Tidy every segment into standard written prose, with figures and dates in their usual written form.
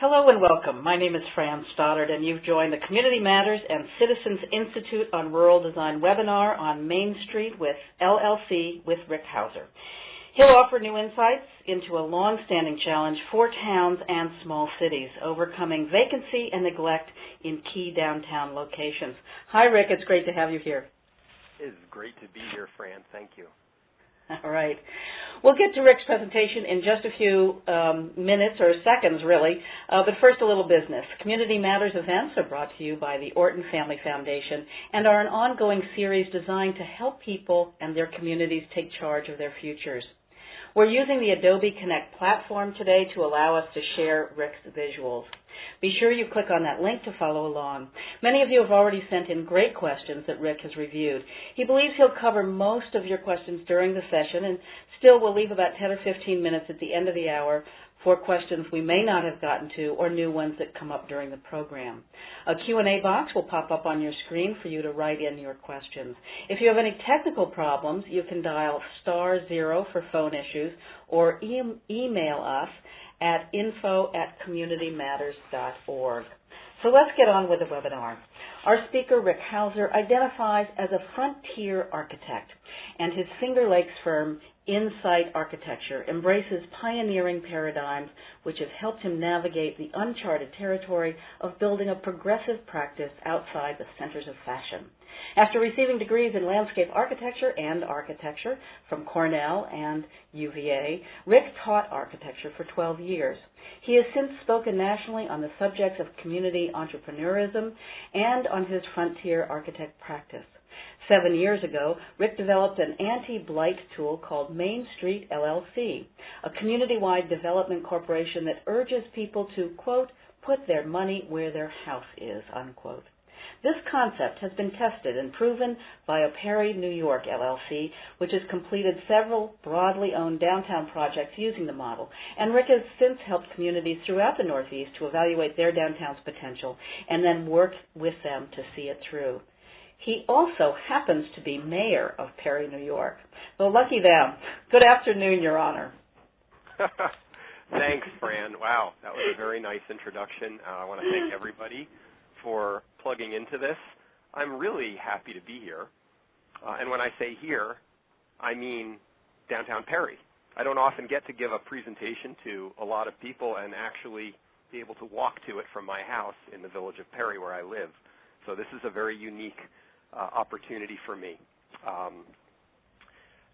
Hello and welcome. My name is Fran Stoddard, and you've joined the Community Matters and Citizens Institute on Rural Design webinar on Main Street with LLC with Rick Hauser. He'll offer new insights into a long-standing challenge for towns and small cities, overcoming vacancy and neglect in key downtown locations. Hi, Rick. It's great to have you here. It is great to be here, Fran. Thank you. All right. We'll get to Rick's presentation in just a few minutes or seconds, really. But first, a little business. Community Matters events are brought to you by the Orton Family Foundation and are an ongoing series designed to help people and their communities take charge of their futures. We're using the Adobe Connect platform today to allow us to share Rick's visuals. Be sure you click on that link to follow along. Many of you have already sent in great questions that Rick has reviewed. He believes he'll cover most of your questions during the session, and still we'll leave about 10 or 15 minutes at the end of the hour for questions we may not have gotten to or new ones that come up during the program. A Q&A box will pop up on your screen for you to write in your questions. If you have any technical problems, you can dial *0 for phone issues or email us at info@communitymatters.org. So let's get on with the webinar. Our speaker, Rick Hauser, identifies as a frontier architect, and his Finger Lakes firm, In.Site Architecture, embraces pioneering paradigms which have helped him navigate the uncharted territory of building a progressive practice outside the centers of fashion. After receiving degrees in landscape architecture and architecture from Cornell and UVA, Rick taught architecture for 12 years. He has since spoken nationally on the subjects of community entrepreneurism and on his frontier architect practice. 7 years ago, Rick developed an anti-blight tool called Main Street LLC, a community-wide development corporation that urges people to, quote, put their money where their house is, unquote. This concept has been tested and proven by Perry, New York LLC, which has completed several broadly owned downtown projects using the model. And Rick has since helped communities throughout the Northeast to evaluate their downtown's potential and then work with them to see it through. He also happens to be mayor of Perry, New York. Well, lucky them. Good afternoon, Your Honor. Thanks, Fran. Wow, that was a very nice introduction. I want to thank everybody for plugging into this. I'm really happy to be here. And when I say here, I mean downtown Perry. I don't often get to give a presentation to a lot of people and actually be able to walk to it from my house in the village of Perry where I live. So this is a very unique opportunity for me.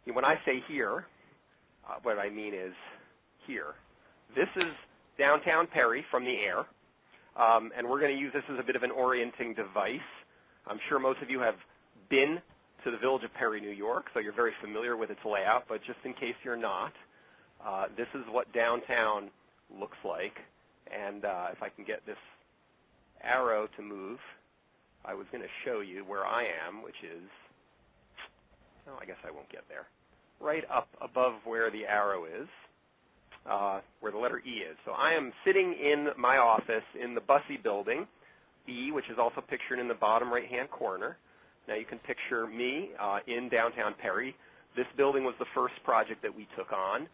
When I say here, what I mean is here. This is downtown Perry from the air. And we're going to use this as a bit of an orienting device. I'm sure most of you have been to the village of Perry, New York, so you're very familiar with its layout, but just in case you're not, this is what downtown looks like. And if I can get this arrow to move, I was going to show you where I am, which is, oh, I guess I won't get there, right up above where the arrow is. Where the letter E is. So I am sitting in my office in the Bussey building, E, which is also pictured in the bottom right-hand corner. Now you can picture me in downtown Perry. This building was the first project that we took on.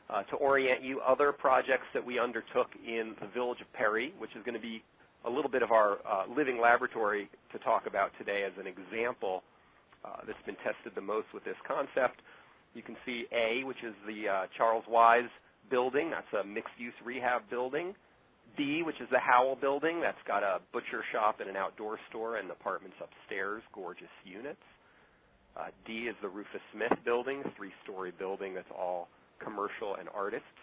To orient you, other projects that we undertook in the village of Perry, which is going to be a little bit of our living laboratory to talk about today as an example that's been tested the most with this concept. You can see A, which is the Charles Wise building. That's a mixed-use rehab building. B, which is the Howell building. That's got a butcher shop and an outdoor store and apartments upstairs, gorgeous units. D is the Rufus Smith building, a 3-story building that's all commercial and artists.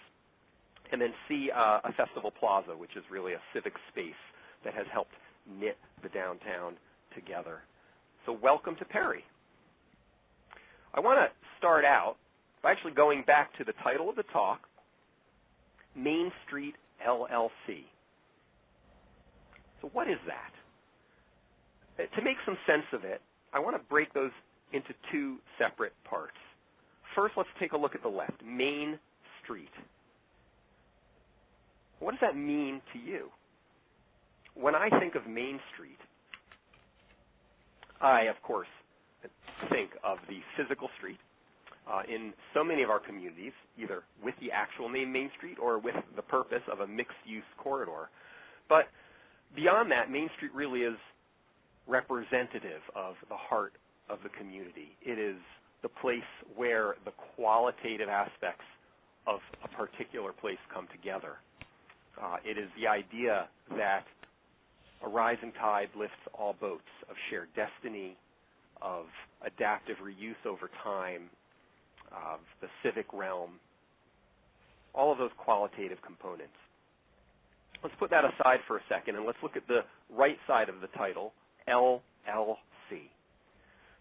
And then C, a Festival Plaza, which is really a civic space that has helped knit the downtown together. So welcome to Perry. I want to start out by actually going back to the title of the talk, Main Street LLC. So what is that? To make some sense of it, I want to break those into two separate parts. First, let's take a look at the left, Main Street. What does that mean to you? When I think of Main Street, I, of course, think of the physical street. in so many of our communities, either with the actual name Main Street or with the purpose of a mixed-use corridor. But beyond that, Main Street really is representative of the heart of the community. It is the place where the qualitative aspects of a particular place come together. It is the idea that a rising tide lifts all boats, of shared destiny, of adaptive reuse over time, of the civic realm, all of those qualitative components. Let's put that aside for a second, and let's look at the right side of the title, LLC.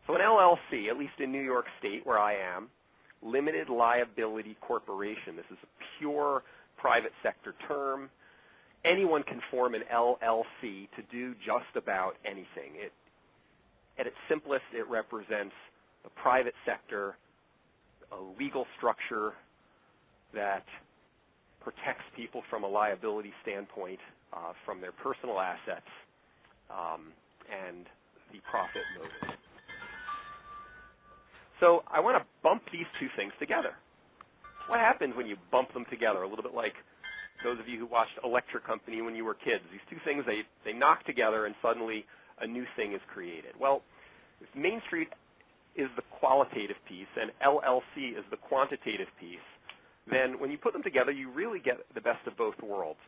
So an LLC, at least in New York State where I am, limited liability corporation. This is a pure private sector term. Anyone can form an LLC to do just about anything. At its simplest, it represents the private sector, a legal structure that protects people from a liability standpoint from their personal assets and the profit motive. So I want to bump these two things together. What happens when you bump them together? A little bit like those of you who watched Electric Company when you were kids. These two things, they knock together and suddenly a new thing is created. Well, if Main Street is the qualitative piece and LLC is the quantitative piece, then when you put them together, you really get the best of both worlds.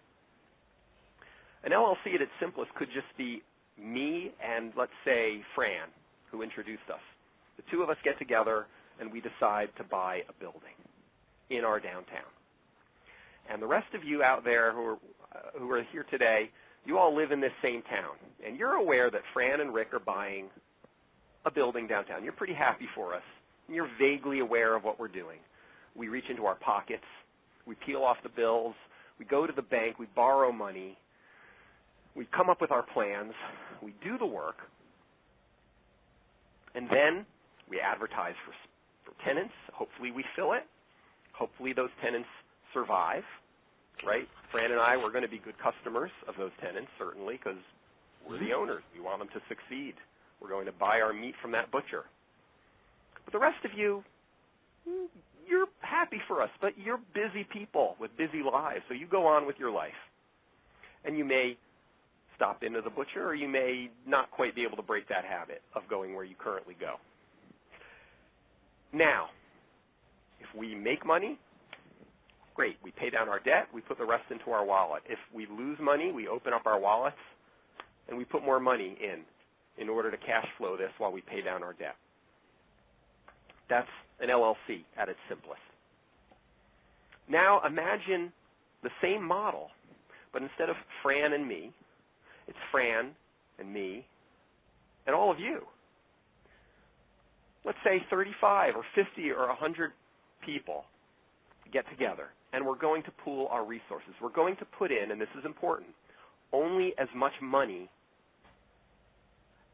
An LLC at its simplest could just be me and, let's say, Fran, who introduced us. The two of us get together and we decide to buy a building in our downtown. And the rest of you out there who are here today, you all live in this same town. And you're aware that Fran and Rick are buying a building downtown. You're pretty happy for us. And you're vaguely aware of what we're doing. We reach into our pockets. We peel off the bills. We go to the bank. We borrow money. We come up with our plans. We do the work. And then we advertise for tenants. Hopefully we fill it. Hopefully those tenants survive, right? Fran and I, we're going to be good customers of those tenants, certainly, because we're the owners. We want them to succeed. We're going to buy our meat from that butcher. But the rest of you, you're happy for us, but you're busy people with busy lives, so you go on with your life. And you may stop into the butcher, or you may not quite be able to break that habit of going where you currently go. Now, if we make money, great. We pay down our debt. We put the rest into our wallet. If we lose money, we open up our wallets, and we put more money in order to cash flow this while we pay down our debt. That's an LLC at its simplest. Now imagine the same model, but instead of Fran and me, it's Fran and me and all of you. Let's say 35 or 50 or 100 people get together, and we're going to pool our resources. We're going to put in, and this is important, only as much money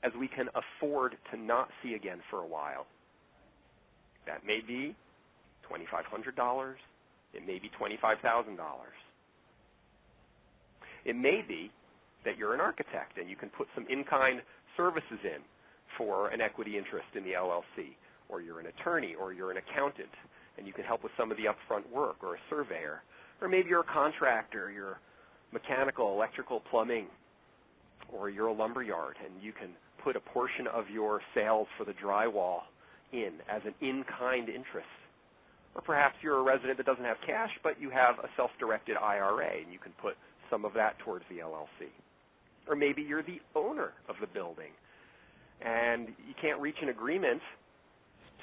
as we can afford to not see again for a while. That may be $2,500. It may be $25,000. It may be that you're an architect and you can put some in-kind services in for an equity interest in the LLC, or you're an attorney, or you're an accountant, and you can help with some of the upfront work, or a surveyor. Or maybe you're a contractor, you're mechanical, electrical, plumbing, or you're a lumber yard, and you can put a portion of your sales for the drywall in as an in-kind interest. Or perhaps you're a resident that doesn't have cash, but you have a self-directed IRA, and you can put some of that towards the LLC. Or maybe you're the owner of the building, and you can't reach an agreement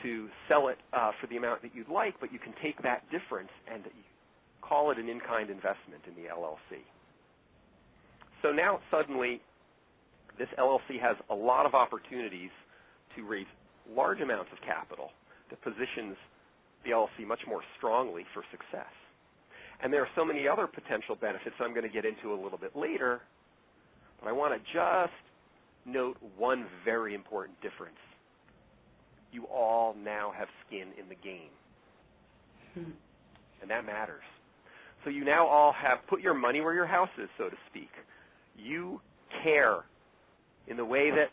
to sell it for the amount that you'd like, but you can take that difference and call it an in-kind investment in the LLC. So now suddenly this LLC has a lot of opportunities to raise large amounts of capital that positions the LLC much more strongly for success. And there are so many other potential benefits I'm going to get into a little bit later, but I want to just note one very important difference. You all now have skin in the game, and that matters. So you now all have put your money where your house is, so to speak. You care in the way that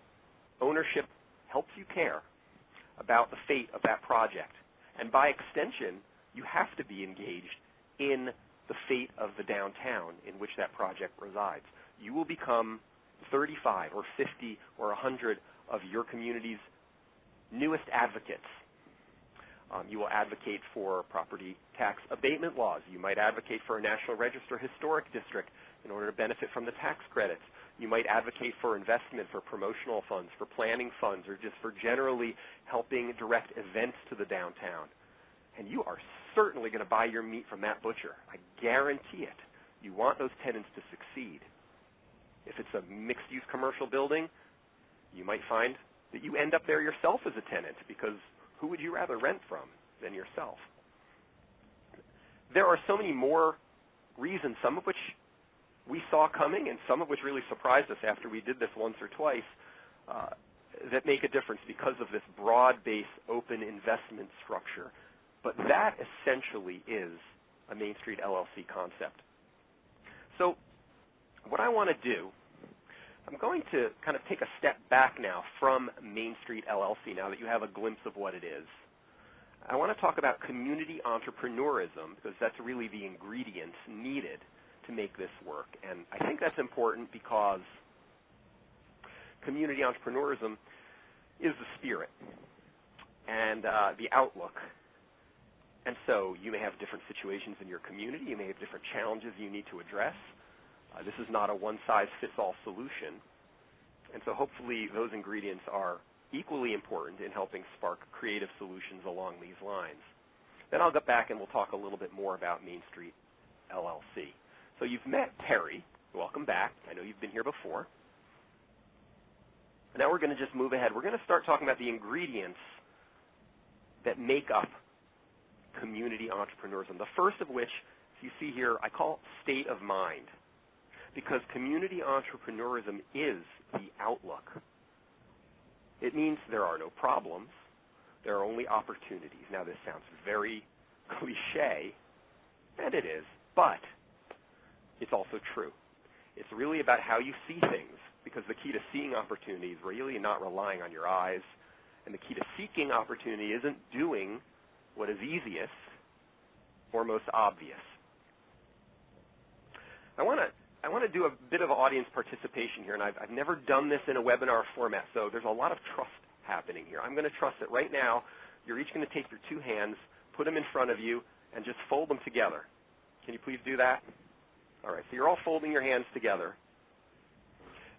ownership helps you care about the fate of that project. And by extension, you have to be engaged in the fate of the downtown in which that project resides. You will become 35 or 50 or 100 of your community's newest advocates. You will advocate for property tax abatement laws. You might advocate for a National Register historic district in order to benefit from the tax credits. You might advocate for investment, for promotional funds, for planning funds, or just for generally helping direct events to the downtown. And you are certainly going to buy your meat from that butcher. I guarantee it. You want those tenants to succeed. If it's a mixed-use commercial building, you might find that you end up there yourself as a tenant, because who would you rather rent from than yourself? There are so many more reasons, some of which we saw coming and some of which really surprised us after we did this once or twice, that make a difference because of this broad-based open investment structure. But that essentially is a Main Street LLC concept. So what I want to do, I'm going to kind of take a step back now from Main Street LLC, now that you have a glimpse of what it is. I want to talk about community entrepreneurism, because that's really the ingredients needed to make this work. And I think that's important because community entrepreneurism is the spirit and the outlook. And so you may have different situations in your community. You may have different challenges you need to address. This is not a one-size-fits-all solution. And so hopefully those ingredients are equally important in helping spark creative solutions along these lines. Then I'll get back and we'll talk a little bit more about Main Street LLC. So you've met Terry. Welcome back. I know you've been here before. Now we're going to just move ahead. We're going to start talking about the ingredients that make up community entrepreneurism. The first of which, as you see here, I call state of mind, because community entrepreneurism is the outlook. It means there are no problems. There are only opportunities. Now, this sounds very cliche, and it is, but it's also true. It's really about how you see things, because the key to seeing opportunity is really not relying on your eyes, and the key to seeking opportunity isn't doing what is easiest or most obvious. I want to do a bit of audience participation here, and I've never done this in a webinar format, so there's a lot of trust happening here. I'm going to trust that right now you're each going to take your two hands, put them in front of you, and just fold them together. Can you please do that? All right, so you're all folding your hands together.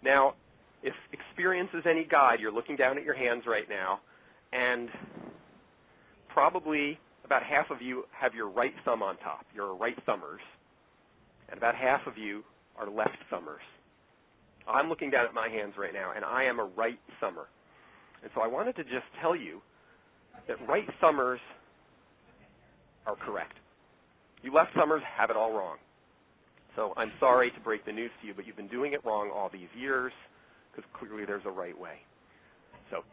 Now, if experience is any guide, you're looking down at your hands right now, and probably about half of you have your right thumb on top. You're right thumbers. And about half of you are left thumbers. I'm looking down at my hands right now, and I am a right thumber. And so I wanted to just tell you that right thumbers are correct. You left thumbers have it all wrong. So I'm sorry to break the news to you, but you've been doing it wrong all these years, because clearly there's a right way. So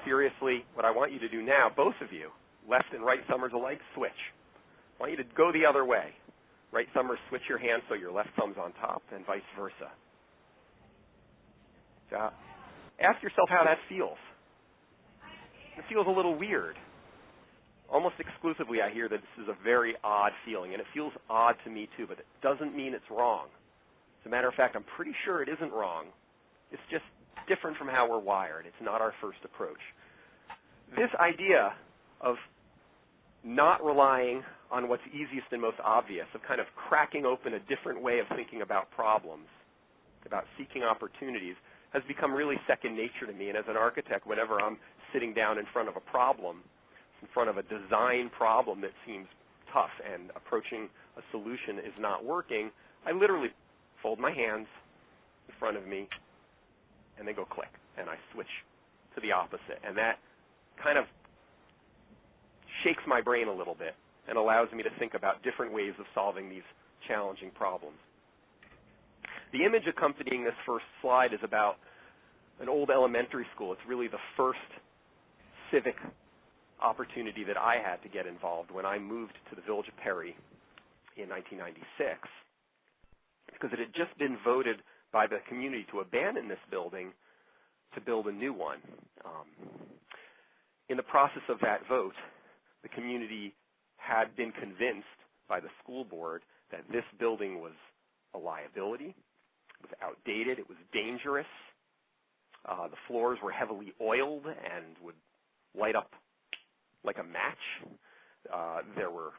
seriously, what I want you to do now, both of you, left and right thumbers alike, switch. I want you to go the other way. Right thumbers, switch your hands so your left thumb's on top, and vice versa. So ask yourself how that feels. It feels a little weird. Almost exclusively, I hear that this is a very odd feeling, and it feels odd to me too, but it doesn't mean it's wrong. As a matter of fact, I'm pretty sure it isn't wrong. It's just different from how we're wired. It's not our first approach. This idea of not relying on what's easiest and most obvious, of kind of cracking open a different way of thinking about problems, about seeking opportunities, has become really second nature to me. And as an architect, whenever I'm sitting down in front of a problem, in front of a design problem that seems tough and approaching a solution is not working, I literally fold my hands in front of me and then go click, and I switch to the opposite. And that kind of shakes my brain a little bit and allows me to think about different ways of solving these challenging problems. The image accompanying this first slide is about an old elementary school. It's really the first civic opportunity that I had to get involved when I moved to the Village of Perry in 1996, because it had just been voted by the community to abandon this building to build a new one. In the process of that vote, the community had been convinced by the school board that this building was a liability. It was outdated. It was dangerous. The floors were heavily oiled and would light up like a match. There were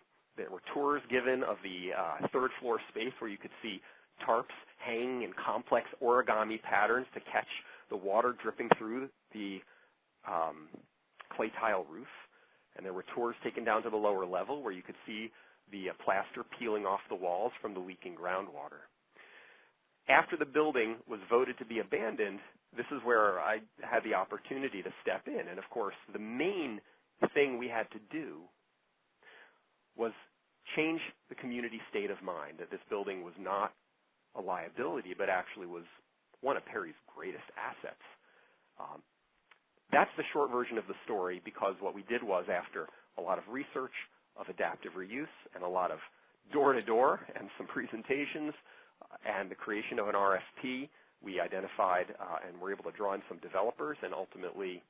tours given of the third floor space where you could see tarps hanging in complex origami patterns to catch the water dripping through the clay tile roof. And there were tours taken down to the lower level where you could see the plaster peeling off the walls from the leaking groundwater. After the building was voted to be abandoned, this is where I had the opportunity to step in. And of course, the main thing we had to do was change the community state of mind, that this building was not a liability, but actually was one of Perry's greatest assets. That's the short version of the story, because what we did was, after a lot of research of adaptive reuse and a lot of door-to-door and some presentations and the creation of an RFP, we identified and were able to draw in some developers, and ultimately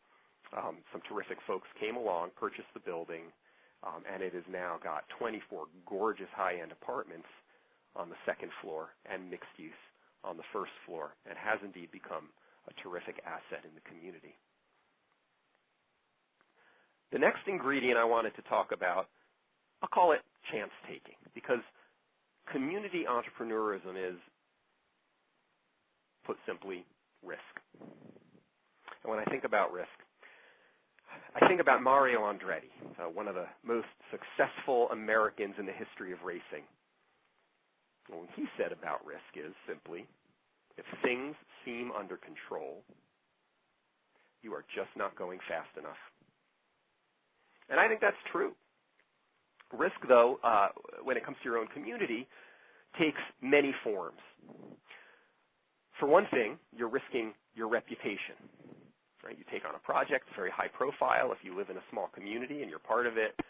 some terrific folks came along, purchased the building, and it has now got 24 gorgeous high-end apartments on the second floor and mixed use on the first floor, and has indeed become a terrific asset in the community. The next ingredient I wanted to talk about, I'll call it chance taking, because community entrepreneurism is, put simply, risk. And when I think about risk, I think about Mario Andretti, one of the most successful Americans in the history of racing. And what he said about risk is simply, if things seem under control, you are just not going fast enough. And I think that's true. Risk, though, when it comes to your own community, takes many forms. For one thing, you're risking your reputation. Right? You take on a project, very high profile. If you live in a small community and you're part of it,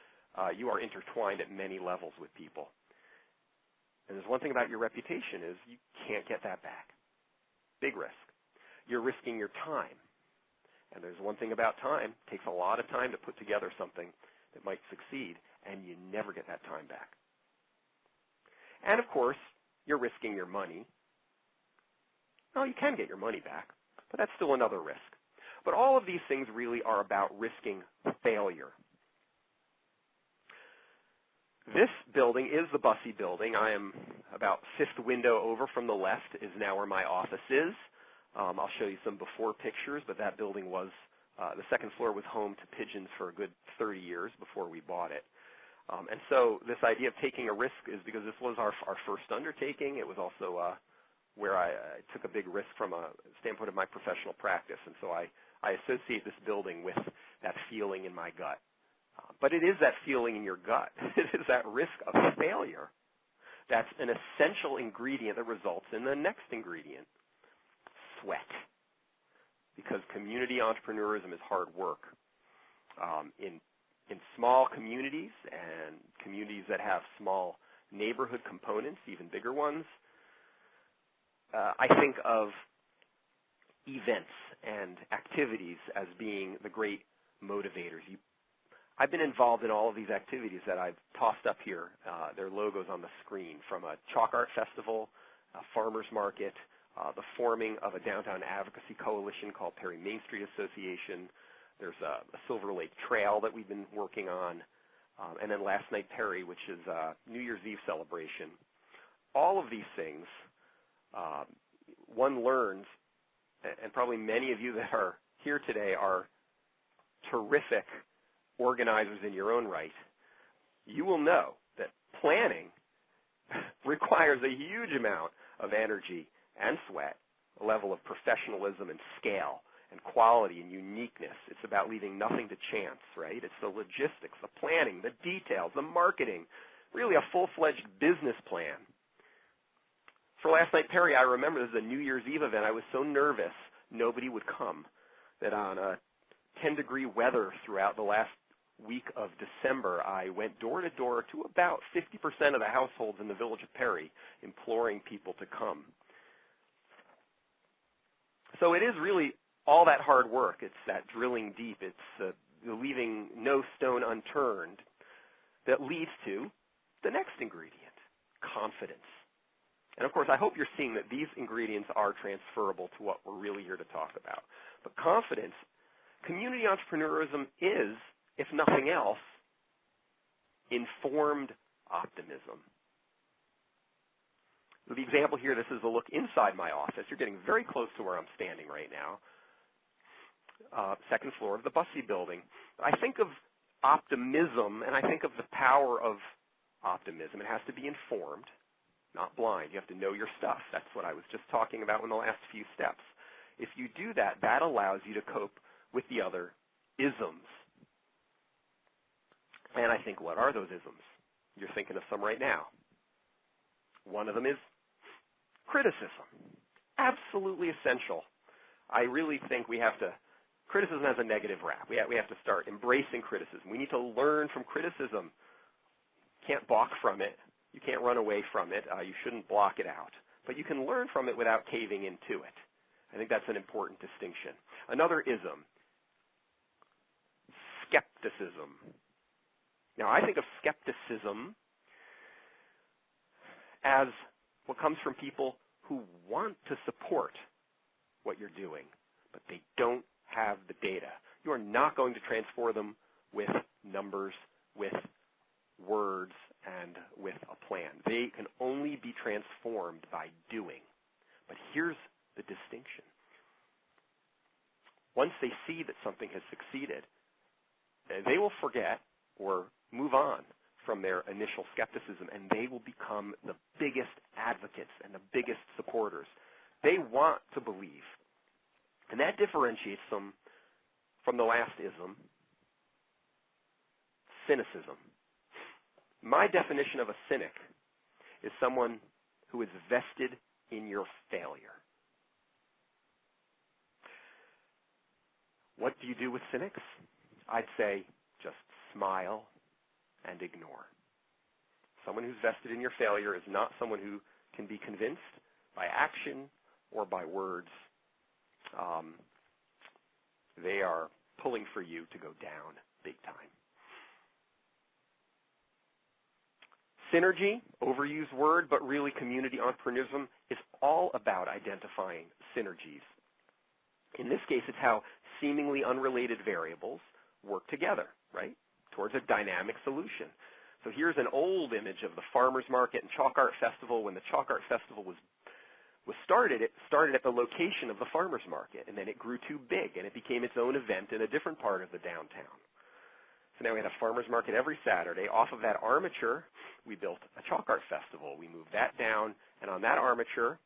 you are intertwined at many levels with people. And there's one thing about your reputation is you can't get that back. Big risk. You're risking your time. And there's one thing about time. It takes a lot of time to put together something that might succeed, and you never get that time back. And, of course, you're risking your money. Well, you can get your money back, but that's still another risk. But all of these things really are about risking failure. This building is the Bussey building. I am about fifth window over from the left is now where my office is. I'll show you some before pictures, but that building was, the second floor was home to pigeons for a good 30 years before we bought it. And so this idea of taking a risk is because this was our first undertaking. It was also where I took a big risk from a standpoint of my professional practice. And so I associate this building with that feeling in my gut. But it is that feeling in your gut. It is that risk of failure. That's an essential ingredient that results in the next ingredient, sweat. Because community entrepreneurism is hard work. In small communities and communities that have small neighborhood components, even bigger ones, I think of events and activities as being the great motivators. I've been involved in all of these activities that I've tossed up here, their logos on the screen, from a chalk art festival, a farmer's market, the forming of a downtown advocacy coalition called Perry Main Street Association. There's a Silver Lake Trail that we've been working on, and then Last Night Perry, which is a New Year's Eve celebration. All of these things, one learns, and probably many of you that are here today are terrific organizers in your own right. You will know that planning requires a huge amount of energy and sweat, a level of professionalism and scale and quality and uniqueness. It's about leaving nothing to chance, right? It's the logistics, the planning, the details, the marketing, really a full-fledged business plan. For Last Night Perry, I remember this is a New Year's Eve event. I was so nervous nobody would come that on a 10-degree weather throughout the last week of December, I went door to door to about 50% of the households in the village of Perry, imploring people to come. So it is really all that hard work. It's that drilling deep. It's leaving no stone unturned, that leads to the next ingredient, confidence. And of course, I hope you're seeing that these ingredients are transferable to what we're really here to talk about. But confidence, community entrepreneurism is, if nothing else, informed optimism. So the example here, this is a look inside my office. You're getting very close to where I'm standing right now. Second floor of the Bussey building. I think of optimism, and I think of the power of optimism. It has to be informed, not blind. You have to know your stuff. That's what I was just talking about in the last few steps. If you do that, that allows you to cope with the other isms. And I think, what are those isms? You're thinking of some right now. One of them is criticism. Absolutely essential. I really think we have to, criticism has a negative rap. We have to start embracing criticism. We need to learn from criticism. You can't balk from it. You can't run away from it. You shouldn't block it out. But you can learn from it without caving into it. I think that's an important distinction. Another ism, skepticism. Now, I think of skepticism as what comes from people who want to support what you're doing, but they don't have the data. You are not going to transform them with numbers, with words, and with a plan. They can only be transformed by doing. But here's the distinction. Once they see that something has succeeded, they will forget or move on from their initial skepticism, and they will become the biggest advocates and the biggest supporters. They want to believe. And that differentiates them from the last ism, cynicism. My definition of a cynic is someone who is vested in your failure. What do you do with cynics? I'd say just smile and ignore. Someone who's vested in your failure is not someone who can be convinced by action or by words. They are pulling for you to go down big time. Synergy, overused word, but really community entrepreneurism is all about identifying synergies. In this case, it's how seemingly unrelated variables work together, right, towards a dynamic solution. So here's an old image of the farmers market and chalk art festival. When the chalk art festival was started, it started at the location of the farmers market, and then it grew too big, and it became its own event in a different part of the downtown. So now we had a farmers market every Saturday. Off of that armature, we built a chalk art festival. We moved that down, and on that armature,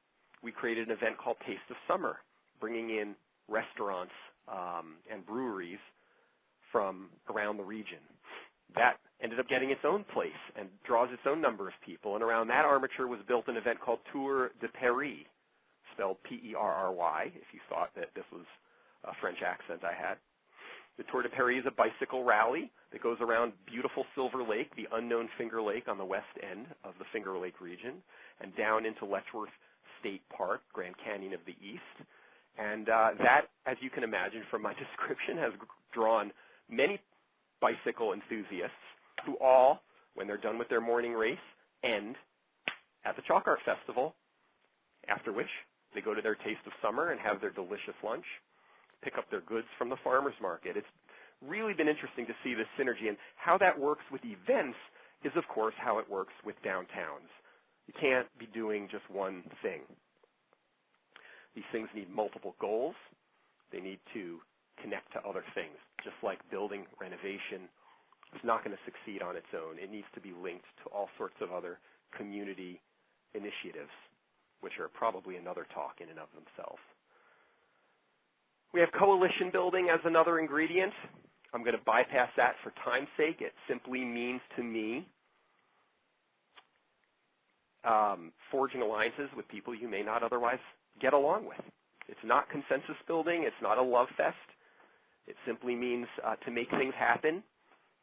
we created an event called Taste of Summer, bringing in restaurants and breweries from around the region. That ended up getting its own place and draws its own number of people. And around that armature was built an event called Tour de Paris, spelled P-E-R-R-Y, if you thought that this was a French accent I had. The Tour de Paris is a bicycle rally that goes around beautiful Silver Lake, the unknown Finger Lake on the west end of the Finger Lake region, and down into Letchworth State Park, Grand Canyon of the East. And that, as you can imagine from my description, has drawn many bicycle enthusiasts who all, when they're done with their morning race, end at the Chalk Art Festival, after which they go to their Taste of Summer and have their delicious lunch, pick up their goods from the farmers market. It's really been interesting to see this synergy, and how that works with events is, of course, how it works with downtowns. You can't be doing just one thing. These things need multiple goals. They need to connect to other things. Just like building renovation is not going to succeed on its own. It needs to be linked to all sorts of other community initiatives, which are probably another talk in and of themselves. We have coalition building as another ingredient. I'm going to bypass that for time's sake. It simply means to me forging alliances with people you may not otherwise get along with. It's not consensus building. It's not a love fest. It simply means to make things happen,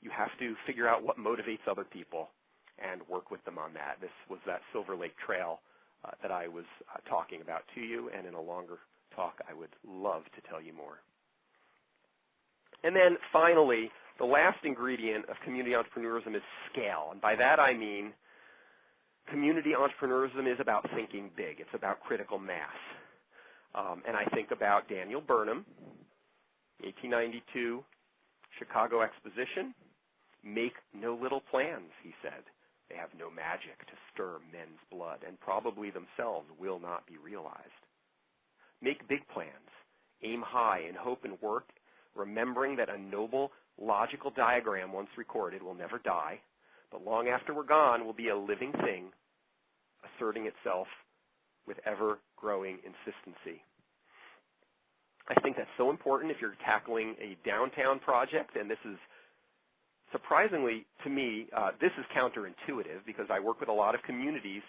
you have to figure out what motivates other people and work with them on that. This was that Silver Lake Trail that I was talking about to you, and in a longer talk I would love to tell you more. And then finally, The last ingredient of community entrepreneurism is scale. And by that I mean community entrepreneurism is about thinking big. It's about critical mass. And I think about Daniel Burnham, 1892, Chicago Exposition. Make no little plans, he said. They have no magic to stir men's blood, and probably themselves will not be realized. Make big plans. Aim high in hope and work, remembering that a noble, logical diagram once recorded will never die, but long after we're gone will be a living thing, asserting itself with ever-growing insistency. I think that's so important if you're tackling a downtown project, and this is surprisingly, to me, this is counterintuitive because I work with a lot of communities,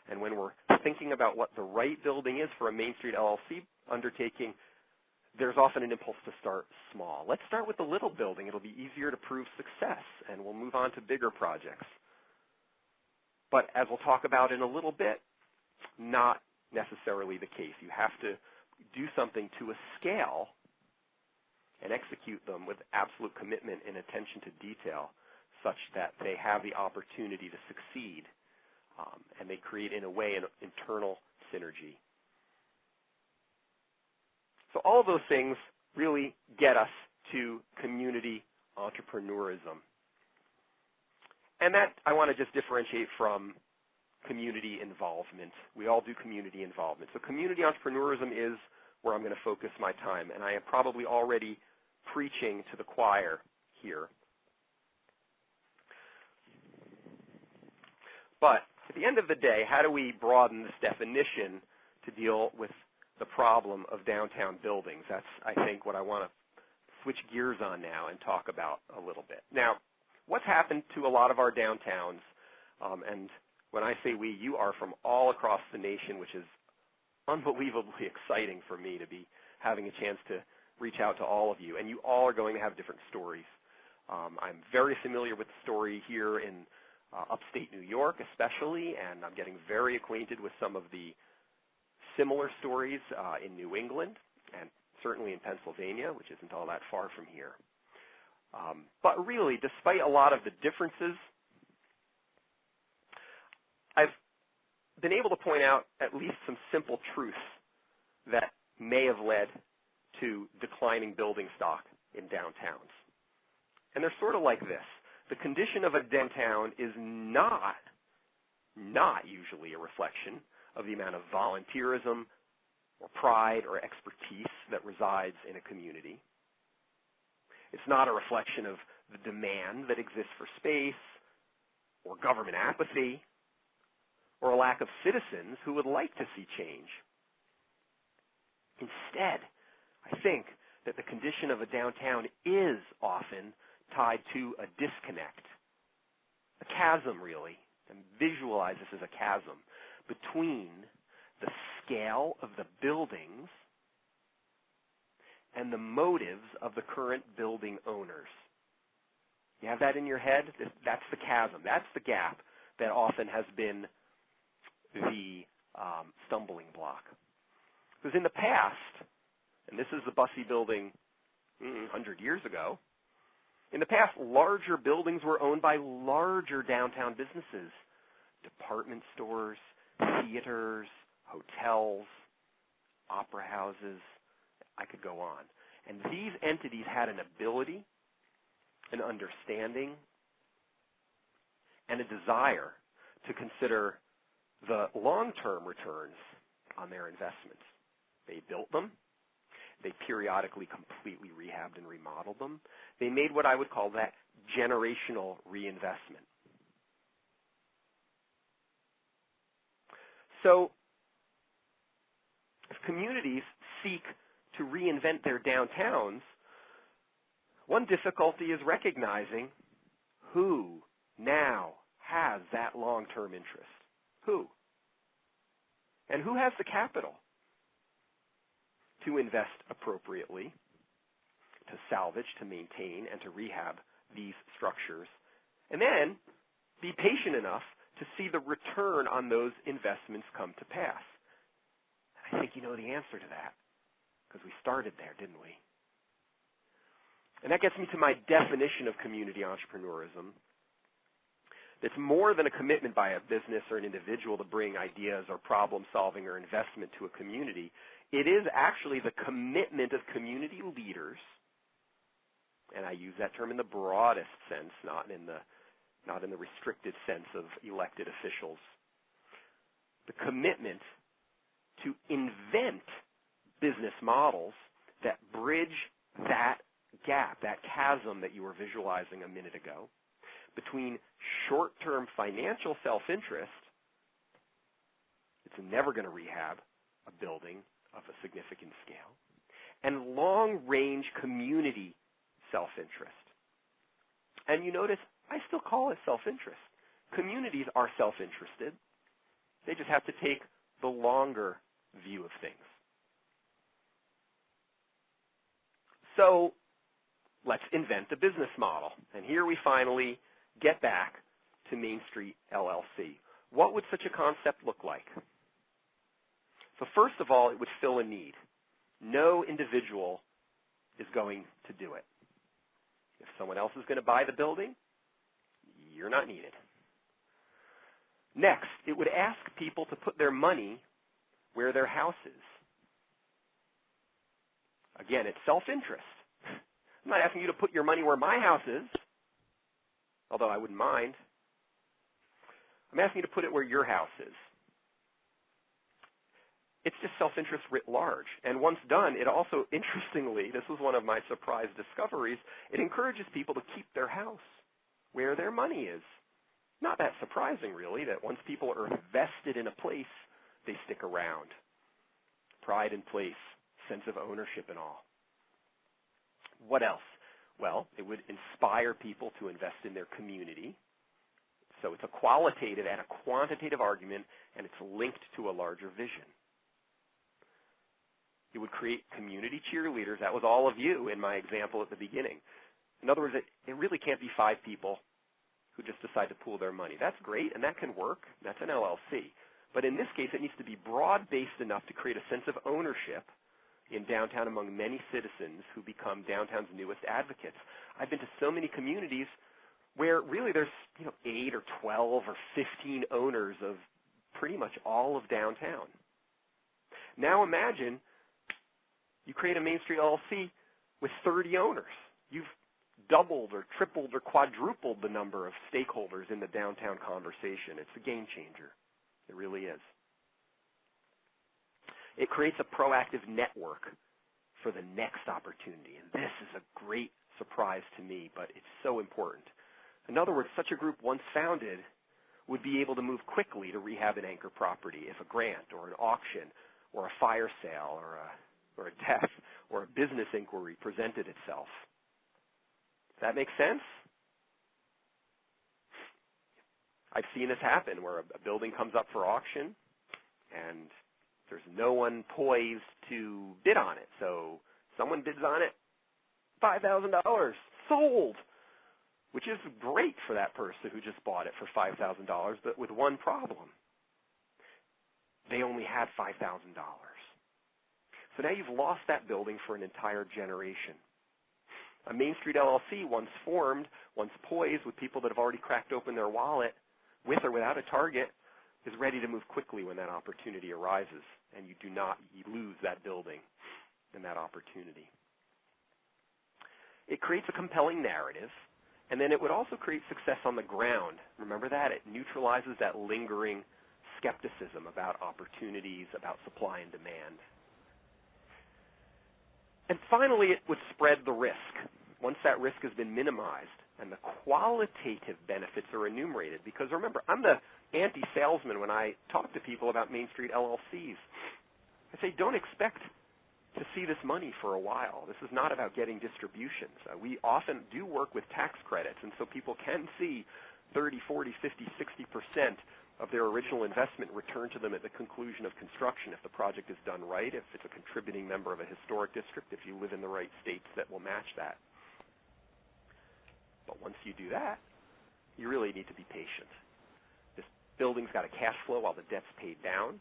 and when we're thinking about what the right building is for a Main Street LLC undertaking, there's often an impulse to start small. Let's start with the little building. It'll be easier to prove success, and we'll move on to bigger projects. But as we'll talk about in a little bit, not necessarily the case. You have to do something to a scale and execute them with absolute commitment and attention to detail such that they have the opportunity to succeed, and they create, in a way, an internal synergy. So all of those things really get us to community entrepreneurism. And that I want to just differentiate from community involvement. We all do community involvement. So community entrepreneurism is where I'm going to focus my time, and I am probably already preaching to the choir here. But at the end of the day, how do we broaden this definition to deal with the problem of downtown buildings? That's, I think, what I want to switch gears on now and talk about a little bit. Now, what's happened to a lot of our downtowns, and when I say we, you are from all across the nation, which is unbelievably exciting for me to be having a chance to reach out to all of you, and you all are going to have different stories. I'm very familiar with the story here in upstate New York especially, and I'm getting very acquainted with some of the similar stories in New England and certainly in Pennsylvania, which isn't all that far from here. But really, despite a lot of the differences, I've been able to point out at least some simple truths that may have led to declining building stock in downtowns. And they're sort of like this. The condition of a downtown is not usually a reflection of the amount of volunteerism or pride or expertise that resides in a community. It's not a reflection of the demand that exists for space or government apathy or a lack of citizens who would like to see change. Instead, I think that the condition of a downtown is often tied to a disconnect, a chasm really, and visualize this as a chasm between the scale of the buildings and the motives of the current building owners. You have that in your head? That's the chasm. That's the gap that often has been the stumbling block. Because in the past, and this is the Bussey building 100 years ago, in the past, larger buildings were owned by larger downtown businesses, department stores, theaters, hotels, opera houses. I could go on. And these entities had an ability, an understanding, and a desire to consider the long-term returns on their investments. They built them. They periodically completely rehabbed and remodeled them. They made what I would call that generational reinvestment. So if communities seek to reinvent their downtowns, one difficulty is recognizing who now has that long-term interest. Who? And who has the capital to invest appropriately, to salvage, to maintain, and to rehab these structures, and then be patient enough to see the return on those investments come to pass? I think you know the answer to that, because we started there, didn't we? And that gets me to my definition of community entrepreneurism. It's more than a commitment by a business or an individual to bring ideas or problem solving or investment to a community. It is actually the commitment of community leaders, and I use that term in the broadest sense, not in the restricted sense of elected officials. The commitment to invent business models that bridge that gap, that chasm that you were visualizing a minute ago, between short-term financial self-interest, it's never going to rehab a building of a significant scale, and long-range community self-interest. And you notice I still call it self-interest. Communities are self-interested. They just have to take the longer view of things. So let's invent a business model. And here we finally get back to Main Street LLC. What would such a concept look like? So first of all, it would fill a need. No individual is going to do it. If someone else is going to buy the building, you're not needed. Next, it would ask people to put their money where their house is. Again, it's self-interest. I'm not asking you to put your money where my house is, although I wouldn't mind. I'm asking you to put it where your house is. It's just self-interest writ large. And once done, it also, interestingly, this was one of my surprise discoveries, it encourages people to keep their house where their money is. Not that surprising, really, that once people are invested in a place, they stick around. Pride in place, sense of ownership and all. What else? Well, it would inspire people to invest in their community. So it's a qualitative and a quantitative argument, and it's linked to a larger vision. It would create community cheerleaders. That was all of you in my example at the beginning. In other words, it really can't be 5 people who just decide to pool their money. That's great, and that can work. That's an LLC. But in this case, it needs to be broad-based enough to create a sense of ownership in downtown among many citizens who become downtown's newest advocates. I've been to so many communities where really there's 8 or 12 or 15 owners of pretty much all of downtown. Now imagine you create a Main Street LLC with 30 owners. You've doubled or tripled or quadrupled the number of stakeholders in the downtown conversation. It's a game changer. It really is. It creates a proactive network for the next opportunity. And this is a great surprise to me, but it's so important. In other words, such a group once founded would be able to move quickly to rehab an anchor property if a grant or an auction or a fire sale or a death or a business inquiry presented itself. Does that make sense? I've seen this happen where a building comes up for auction and there's no one poised to bid on it. So someone bids on it, $5,000, sold, which is great for that person who just bought it for $5,000, but with one problem. They only had $5,000. So now you've lost that building for an entire generation. A Main Street LLC, once formed, once poised with people that have already cracked open their wallet, with or without a target, is ready to move quickly when that opportunity arises, and you lose that building and that opportunity. It creates a compelling narrative, and then it would also create success on the ground. Remember that? It neutralizes that lingering skepticism about opportunities, about supply and demand. And finally, it would spread the risk. Once that risk has been minimized and the qualitative benefits are enumerated, because remember, I'm the anti-salesman when I talk to people about Main Street LLCs. I say, don't expect to see this money for a while. This is not about getting distributions. We often do work with tax credits, and so people can see 30, 40, 50, 60% of their original investment returned to them at the conclusion of construction if the project is done right, if it's a contributing member of a historic district, if you live in the right states that will match that. But once you do that, you really need to be patient. This building's got a cash flow while the debt's paid down.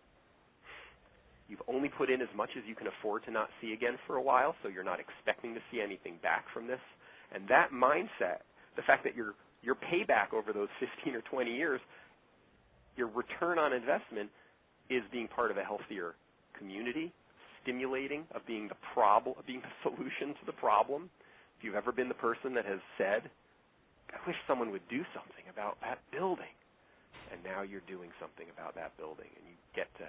You've only put in as much as you can afford to not see again for a while, so you're not expecting to see anything back from this. And that mindset, the fact that your payback over those 15 or 20 years, your return on investment is being part of a healthier community, stimulating, of being the problem, of being the solution to the problem. If you've ever been the person that has said, I wish someone would do something about that building, and now you're doing something about that building, and you get to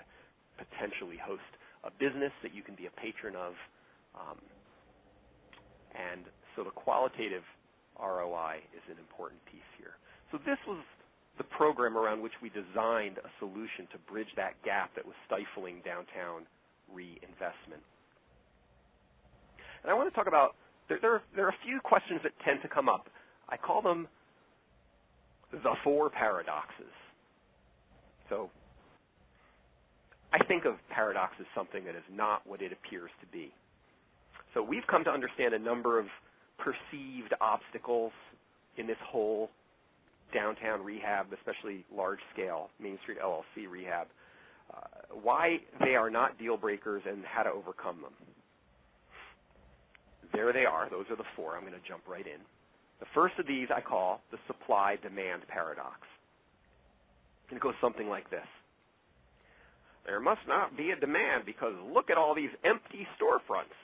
potentially host a business that you can be a patron of. And so the qualitative ROI is an important piece here. So this was the program around which we designed a solution to bridge that gap that was stifling downtown reinvestment. And I want to talk about, there are a few questions that tend to come up. I call them the 4 paradoxes. So I think of paradox as something that is not what it appears to be. So we've come to understand a number of perceived obstacles in this whole downtown rehab, especially large-scale Main Street LLC rehab, why they are not deal breakers and how to overcome them. There they are. Those are the 4. I'm going to jump right in. The first of these I call the supply-demand paradox. And it goes something like this. There must not be a demand because look at all these empty storefronts.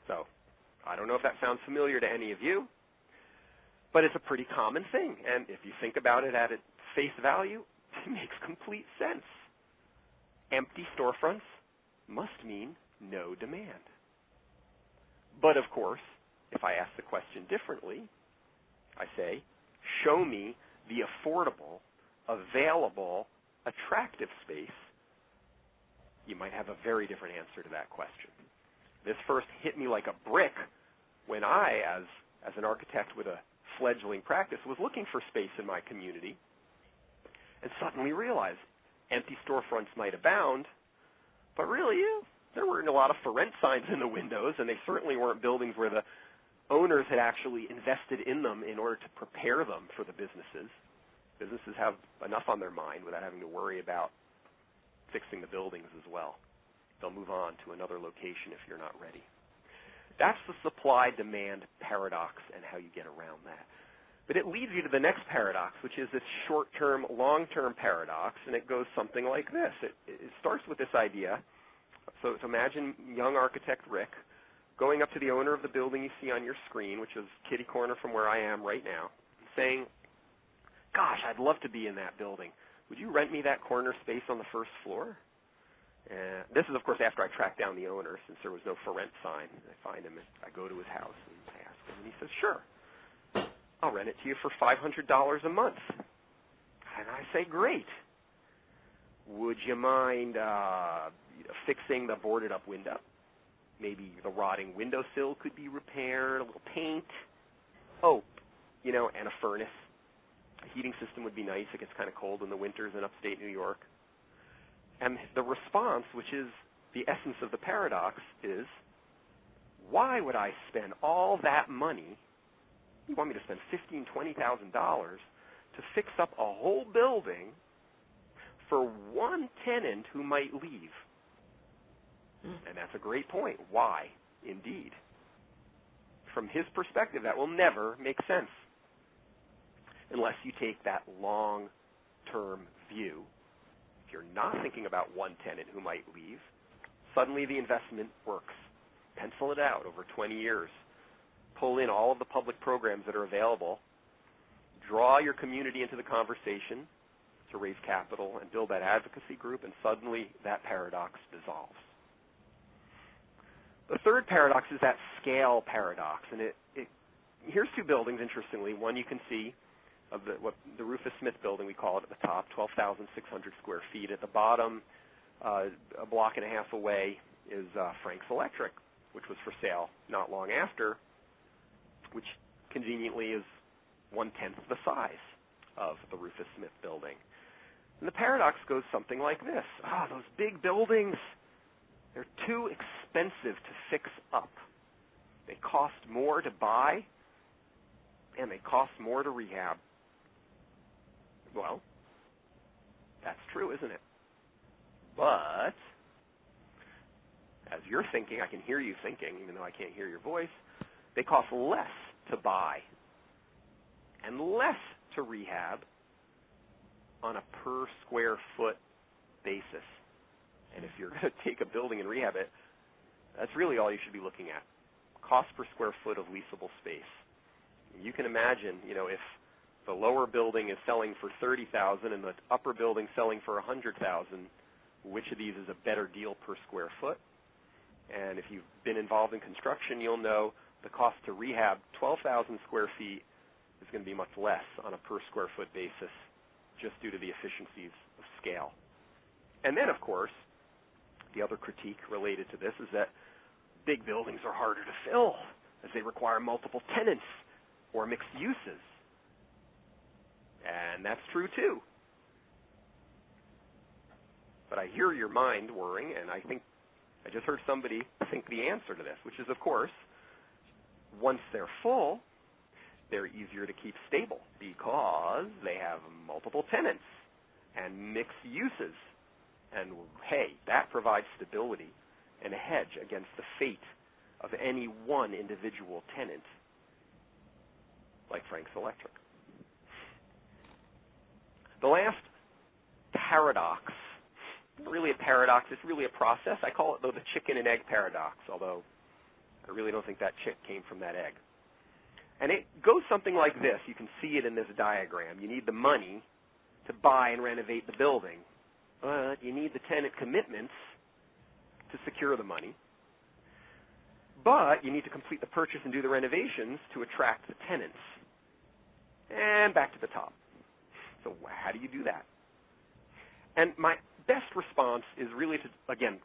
So I don't know if that sounds familiar to any of you, but it's a pretty common thing. And if you think about it at its face value, it makes complete sense. Empty storefronts must mean no demand. But of course, if I ask the question differently, I say, show me the affordable, available, attractive space. You might have a very different answer to that question. This first hit me like a brick when I, as an architect with a fledgling practice, was looking for space in my community and suddenly realized empty storefronts might abound, but really there weren't a lot of for rent signs in the windows, and they certainly weren't buildings where the owners had actually invested in them in order to prepare them for the businesses. Businesses have enough on their mind without having to worry about fixing the buildings as well. They'll move on to another location if you're not ready. That's the supply-demand paradox and how you get around that. But it leads you to the next paradox, which is this short-term, long-term paradox, and it goes something like this. It starts with this idea. So imagine young architect Rick going up to the owner of the building you see on your screen, which is kitty corner from where I am right now, and saying, gosh, I'd love to be in that building. Would you rent me that corner space on the first floor? This is, of course, after I track down the owner, since there was no for rent sign. I find him, and I go to his house, and I ask him, and he says, sure, I'll rent it to you for $500 a month. And I say, great. Would you mind fixing the boarded-up window? Maybe the rotting windowsill could be repaired, a little paint. Oh, and a furnace. A heating system would be nice. It gets kind of cold in the winters in upstate New York. And the response, which is the essence of the paradox, is, why would I spend all that money? You want me to spend $15,000, $20,000 to fix up a whole building for one tenant who might leave? And that's a great point. Why? Indeed. From his perspective, that will never make sense unless you take that long-term view. If you're not thinking about one tenant who might leave, suddenly the investment works. Pencil it out over 20 years. Pull in all of the public programs that are available. Draw your community into the conversation to raise capital and build that advocacy group, and suddenly that paradox dissolves. The third paradox is that scale paradox. And here's 2 buildings, interestingly. One you can see of the Rufus Smith building, we call it at the top, 12,600 square feet. At the bottom, a block and a half away, is Frank's Electric, which was for sale not long after, which conveniently is 1/10 the size of the Rufus Smith building. And the paradox goes something like this. Those big buildings, they're too expensive to fix up. They cost more to buy, and they cost more to rehab. Well, that's true, isn't it? But as you're thinking, I can hear you thinking, even though I can't hear your voice, they cost less to buy and less to rehab on a per square foot basis. And if you're going to take a building and rehab it, that's really all you should be looking at, cost per square foot of leasable space. You can imagine, if the lower building is selling for $30,000 and the upper building selling for $100,000, which of these is a better deal per square foot? And if you've been involved in construction, you'll know the cost to rehab 12,000 square feet is going to be much less on a per square foot basis, just due to the efficiencies of scale. And then, of course, the other critique related to this is that big buildings are harder to fill as they require multiple tenants or mixed uses. And that's true too. But I hear your mind whirring, and I think I just heard somebody think the answer to this, which is, of course, once they're full, they're easier to keep stable because they have multiple tenants and mixed uses. And, hey, that provides stability and a hedge against the fate of any one individual tenant, like Frank's Electric. The last paradox, not really a paradox, it's really a process. I call it, though, the chicken and egg paradox, although I really don't think that chick came from that egg. And it goes something like this. You can see it in this diagram. You need the money to buy and renovate the building, but you need the tenant commitments to secure the money. But you need to complete the purchase and do the renovations to attract the tenants. And back to the top. So how do you do that? And my best response is really to, again,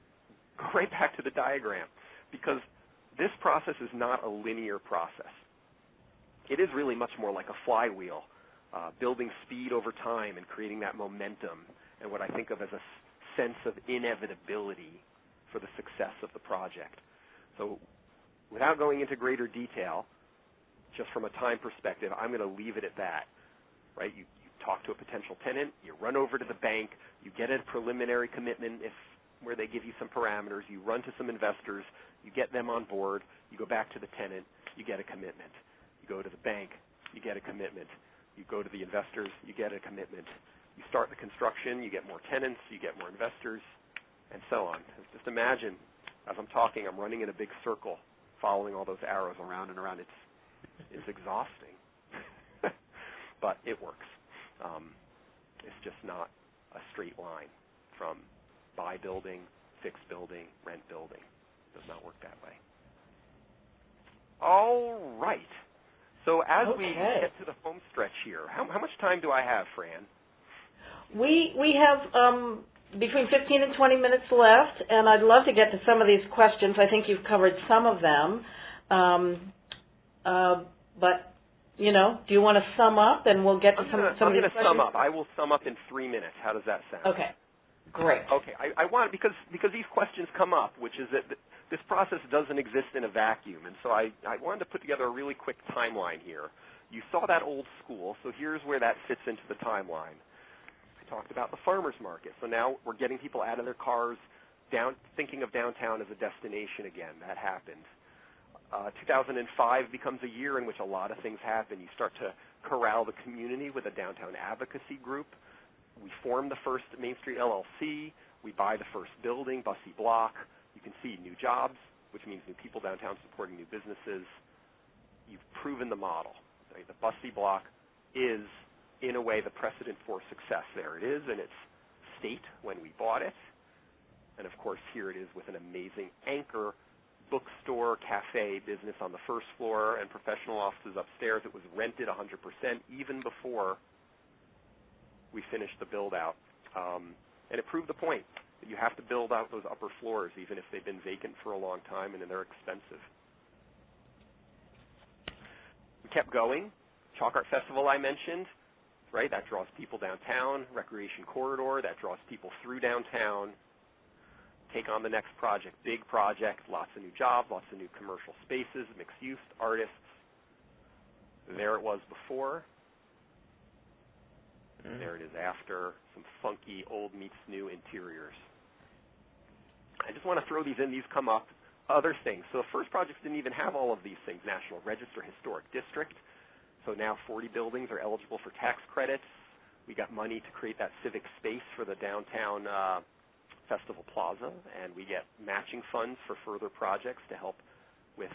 go right back to the diagram, because this process is not a linear process. It is really much more like a flywheel, building speed over time and creating that momentum and what I think of as a sense of inevitability for the success of the project. So without going into greater detail, just from a time perspective, I'm going to leave it at that. Right? You talk to a potential tenant, you run over to the bank, you get a preliminary commitment where they give you some parameters, you run to some investors, you get them on board, you go back to the tenant, you get a commitment. You go to the bank, you get a commitment. You go to the investors, you get a commitment. You start the construction, you get more tenants, you get more investors, and so on. Just imagine, as I'm talking, I'm running in a big circle, following all those arrows around and around. It's exhausting, but it works. It's just not a straight line from buy building, fix building, rent building. It does not work that way. All right. So as we get to the home stretch here, how much time do I have, Fran? We have between 15 and 20 minutes left, and I'd love to get to some of these questions. I think you've covered some of them. But, do you want to sum up, and we'll get to some of these questions? I'm going to sum up. I will sum up in 3 minutes. How does that sound? Okay. Great. Okay. I want, because these questions come up, which is that this process doesn't exist in a vacuum, and so I wanted to put together a really quick timeline here. You saw that old school, so here's where that fits into the timeline. I talked about the farmers market, so now we're getting people out of their cars, thinking of downtown as a destination again. That happened. 2005 becomes a year in which a lot of things happen. You start to corral the community with a downtown advocacy group. We form the first Main Street LLC. We buy the first building, Bussey Block. You can see new jobs, which means new people downtown supporting new businesses. You've proven the model. Right? The Bussey Block is, in a way, the precedent for success. There it is in its state when we bought it. And, of course, here it is with an amazing anchor bookstore, cafe business on the first floor and professional offices upstairs. It was rented 100% even before we finished the build-out. And it proved the point that you have to build out those upper floors even if they've been vacant for a long time and they're expensive. We kept going. Chalk Art Festival I mentioned, right? That draws people downtown. Recreation Corridor, that draws people through downtown. Take on the next project, big project, lots of new jobs, lots of new commercial spaces, mixed use, artists. There it was before. There it is after, some funky old meets new interiors. I just want to throw these in. These come up other things. So the first projects didn't even have all of these things. National Register Historic District. So now 40 buildings are eligible for tax credits. We got money to create that civic space for the downtown Festival Plaza, and we get matching funds for further projects to help with,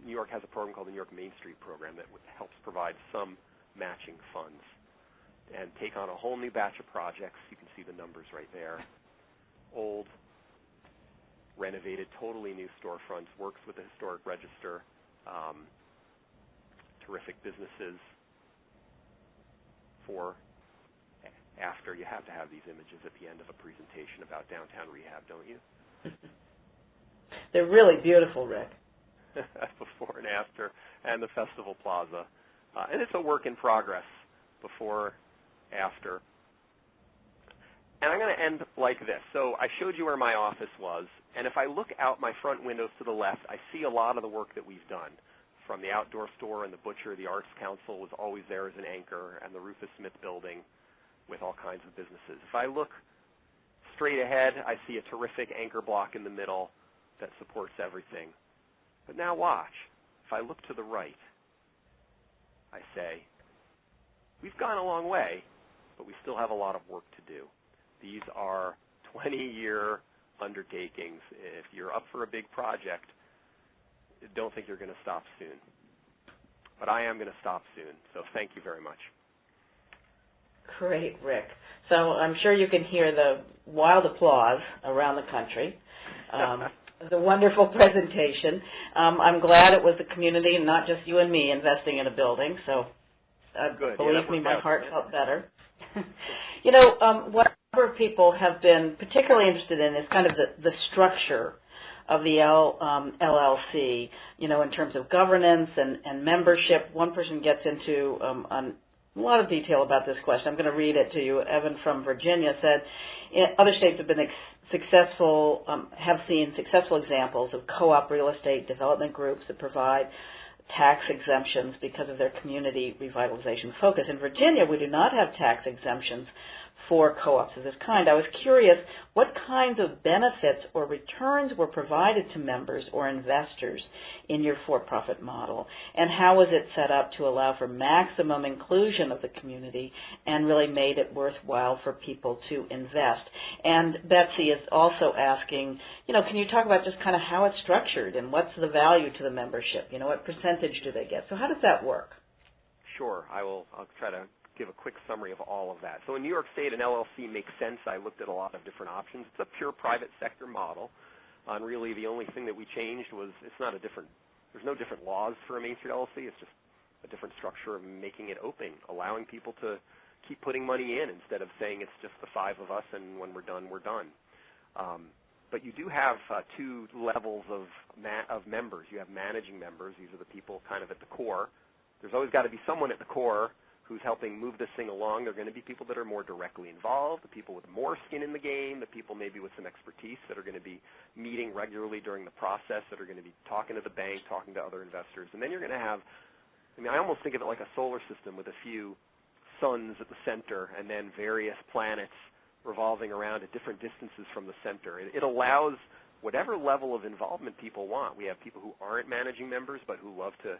New York has a program called the New York Main Street Program that helps provide some matching funds and take on a whole new batch of projects. You can see the numbers right there. Old, renovated, totally new storefronts, works with the Historic Register, terrific businesses. For after, you have to have these images at the end of a presentation about downtown rehab, don't you? They're really beautiful, Rick. Before and after, and the Festival Plaza. And it's a work in progress, before, after. And I'm going to end like this. So I showed you where my office was, and if I look out my front windows to the left, I see a lot of the work that we've done. From the outdoor store and the butcher, the Arts Council was always there as an anchor, and the Rufus Smith building with all kinds of businesses. If I look straight ahead, I see a terrific anchor block in the middle that supports everything. But now watch. If I look to the right, I say, we've gone a long way, but we still have a lot of work to do. These are 20-year undertakings. If you're up for a big project, don't think you're going to stop soon. But I am going to stop soon, so thank you very much. Great, Rick. So I'm sure you can hear the wild applause around the country. The wonderful presentation. I'm glad it was the community and not just you and me investing in a building, so Good. believe me, my heart felt better. You know, what a number of people have been particularly interested in is kind of the structure of the LLC, you know, in terms of governance and membership. One person gets into a lot of detail about this question. I'm going to read it to you. Evan from Virginia said, other states have been have seen successful examples of co-op real estate development groups that provide tax exemptions because of their community revitalization focus. In Virginia, we do not have tax exemptions for co-ops of this kind. I was curious what kinds of benefits or returns were provided to members or investors in your for-profit model, and how was it set up to allow for maximum inclusion of the community and really made it worthwhile for people to invest. And Betsy is also asking, you know, can you talk about just kind of how it's structured and what's the value to the membership? You know, what percentage do they get? So how does that work? Sure. I'll try to give a quick summary of all of that. So in New York State, an LLC makes sense. I looked at a lot of different options. It's a pure private sector model. And really the only thing that we changed was there's no different laws for a Main Street LLC. It's just a different structure of making it open, allowing people to keep putting money in instead of saying it's just the 5 of us and when we're done, we're done. But you do have 2 levels of members. You have managing members. These are the people kind of at the core. There's always got to be someone at the core who's helping move this thing along. They're going to be people that are more directly involved, the people with more skin in the game, the people maybe with some expertise that are going to be meeting regularly during the process, that are going to be talking to the bank, talking to other investors. And then you're going to have, I almost think of it like a solar system with a few suns at the center and then various planets revolving around at different distances from the center. It allows whatever level of involvement people want. We have people who aren't managing members but who love to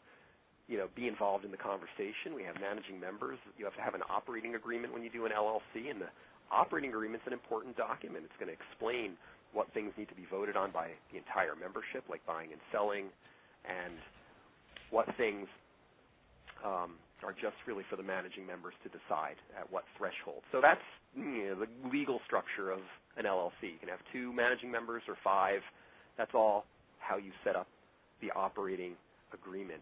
be involved in the conversation. We have managing members. You have to have an operating agreement when you do an LLC, and the operating agreement is an important document. It's going to explain what things need to be voted on by the entire membership, like buying and selling, and what things are just really for the managing members to decide at what threshold. So that's the legal structure of an LLC. You can have 2 managing members or 5. That's all how you set up the operating agreement.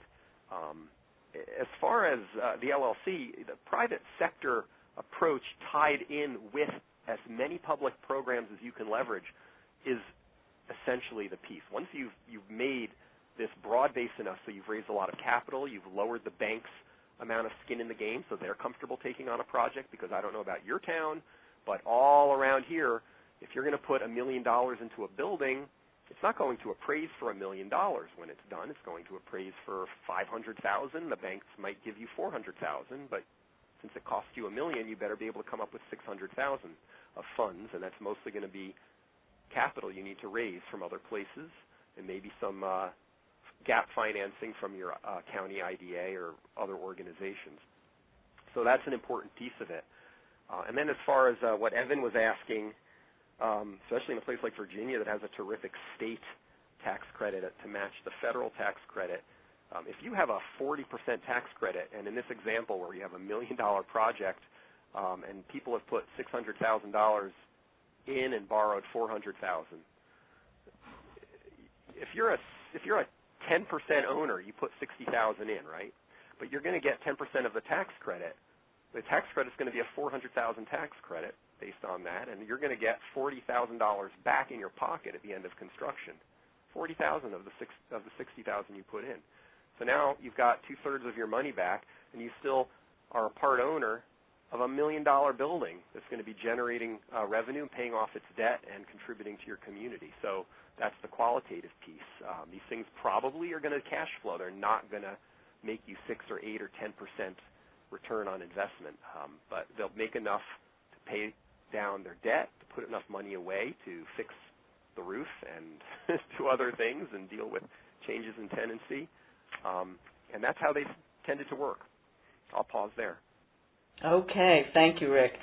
As far as the LLC, the private sector approach tied in with as many public programs as you can leverage is essentially the piece. Once you've made this broad base enough so you've raised a lot of capital, you've lowered the bank's amount of skin in the game so they're comfortable taking on a project, because I don't know about your town, but all around here, if you're going to put $1 million into a building, it's not going to appraise for $1 million when it's done. It's going to appraise for $500,000. The banks might give you $400,000, but since it costs you $1 million, you better be able to come up with $600,000 of funds, and that's mostly going to be capital you need to raise from other places, and maybe some gap financing from your county IDA or other organizations. So that's an important piece of it. And then as far as what Evan was asking, especially in a place like Virginia that has a terrific state tax credit to match the federal tax credit, if you have a 40% tax credit, and in this example where you have $1 million project and people have put $600,000 in and borrowed $400,000, if you're a 10% owner, you put $60,000 in, right? But you're going to get 10% of the tax credit. The tax credit is going to be a $400,000 tax credit based on that, and you're going to get $40,000 back in your pocket at the end of construction. $40,000 of the $60,000 you put in. So now you've got 2/3 of your money back, and you still are a part owner of a $1 million building that's going to be generating revenue, paying off its debt, and contributing to your community. So that's the qualitative piece. These things probably are going to cash flow. They're not going to make you 6 or 8 or 10% return on investment, but they'll make enough to pay down their debt, to put enough money away to fix the roof and do other things and deal with changes in tenancy. And that's how they've tended to work. I'll pause there. Okay, thank you, Rick.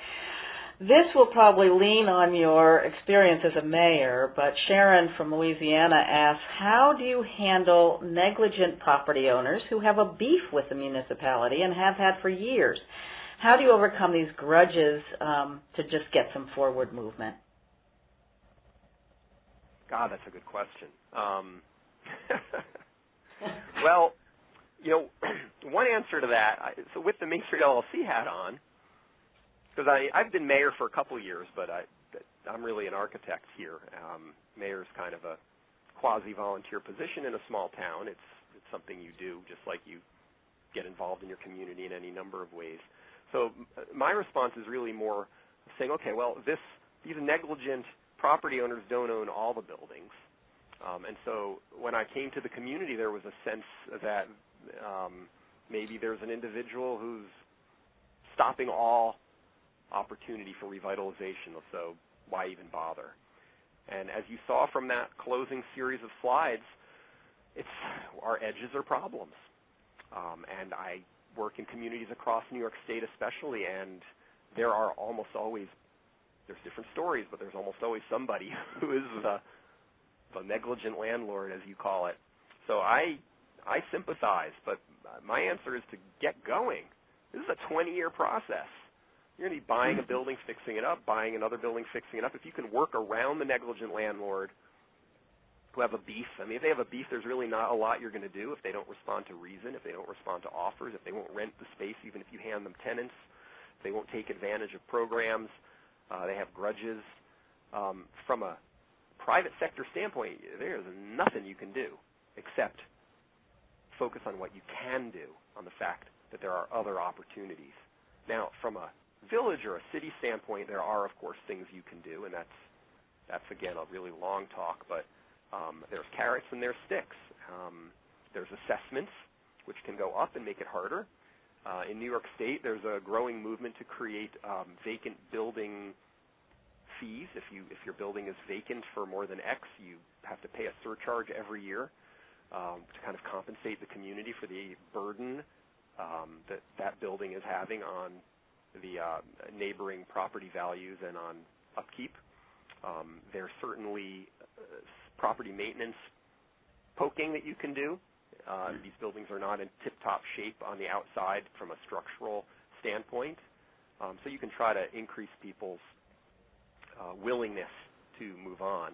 This will probably lean on your experience as a mayor, but Sharon from Louisiana asks, how do you handle negligent property owners who have a beef with the municipality and have had for years? How do you overcome these grudges to just get some forward movement? God, that's a good question. Well, you know, one answer to that, so with the Main Street LLC hat on, because I've been mayor for a couple of years, but I'm really an architect here. Mayor's kind of a quasi-volunteer position in a small town. It's something you do just like you get involved in your community in any number of ways. So my response is really more saying, okay, well, these negligent property owners don't own all the buildings. And so when I came to the community, there was a sense that maybe there's an individual who's stopping all opportunity for revitalization, so why even bother? And as you saw from that closing series of slides, our edges are problems. And I work in communities across New York State especially, and there are almost always, there's different stories, but there's almost always somebody who is the negligent landlord, as you call it. So I sympathize, but my answer is to get going. This is a 20-year process. You're going to be buying a building, fixing it up, buying another building, fixing it up. If you can work around the negligent landlord who have a beef, I mean, if they have a beef, there's really not a lot you're going to do if they don't respond to reason, if they don't respond to offers, if they won't rent the space even if you hand them tenants, if they won't take advantage of programs, they have grudges. From a private sector standpoint, there's nothing you can do except focus on what you can do, on the fact that there are other opportunities. Now, from a village or a city standpoint, there are, of course, things you can do, and that's again, a really long talk, but there's carrots and there's sticks. There's assessments, which can go up and make it harder. In New York State, there's a growing movement to create vacant building fees. If your building is vacant for more than X, you have to pay a surcharge every year to kind of compensate the community for the burden that building is having on the neighboring property values and on upkeep. There's certainly property maintenance poking that you can do. These buildings are not in tip-top shape on the outside from a structural standpoint. So you can try to increase people's willingness to move on.